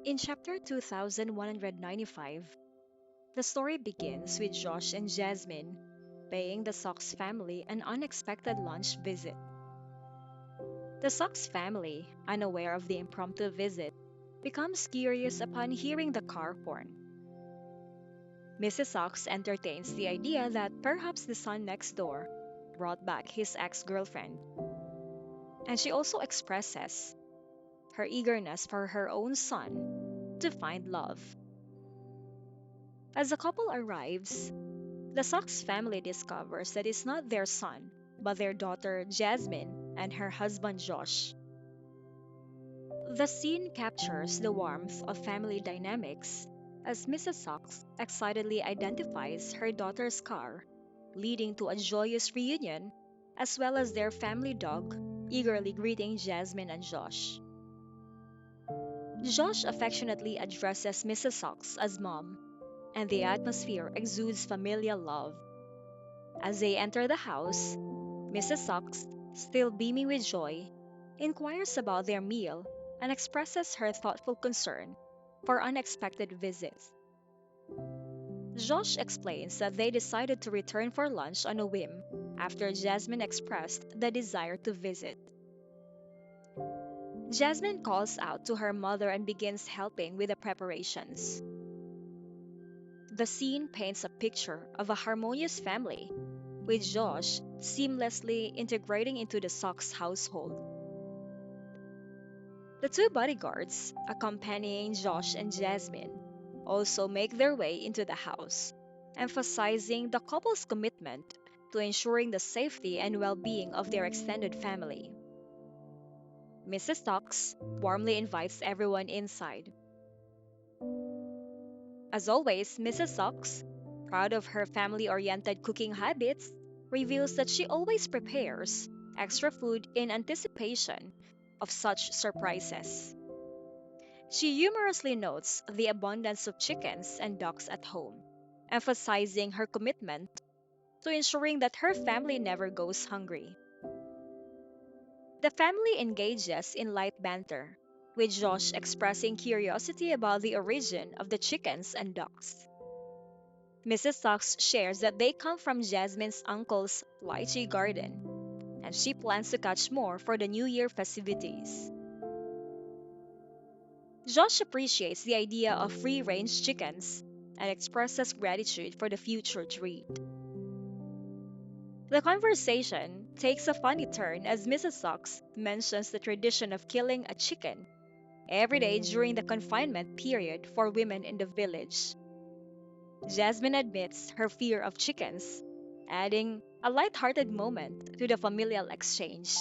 In chapter 2195, the story begins with Josh and Jasmine paying the Sox family an unexpected lunch visit. The Sox family, unaware of the impromptu visit, becomes curious upon hearing the car horn. Mrs. Sox entertains the idea that perhaps the son next door brought back his ex girlfriend, and she also expresses her eagerness for her own son to find love. As the couple arrives, the Sox family discovers that it's not their son, but their daughter Jasmine and her husband Josh. The scene captures the warmth of family dynamics as Mrs. Sox excitedly identifies her daughter's car, leading to a joyous reunion, as well as their family dog eagerly greeting Jasmine and Josh. Josh affectionately addresses Mrs. Sox as mom, and the atmosphere exudes familial love. As they enter the house, Mrs. Sox, still beaming with joy, inquires about their meal and expresses her thoughtful concern for unexpected visits. Josh explains that they decided to return for lunch on a whim after Jasmine expressed the desire to visit. Jasmine calls out to her mother and begins helping with the preparations. The scene paints a picture of a harmonious family, with Josh seamlessly integrating into the Sox household. The two bodyguards, accompanying Josh and Jasmine, also make their way into the house, emphasizing the couple's commitment to ensuring the safety and well being of their extended family. Mrs. Stocks warmly invites everyone inside. As always, Mrs. Stocks, proud of her family oriented cooking habits, reveals that she always prepares extra food in anticipation of such surprises. She humorously notes the abundance of chickens and ducks at home, emphasizing her commitment to ensuring that her family never goes hungry. The family engages in light banter, with Josh expressing curiosity about the origin of the chickens and ducks. Mrs. Sox shares that they come from Jasmine's uncle's lychee garden, and she plans to catch more for the New Year festivities. Josh appreciates the idea of free range chickens and expresses gratitude for the future treat. The conversation takes a funny turn as Mrs. Sox mentions the tradition of killing a chicken every day during the confinement period for women in the village. Jasmine admits her fear of chickens, adding a light-hearted moment to the familial exchange.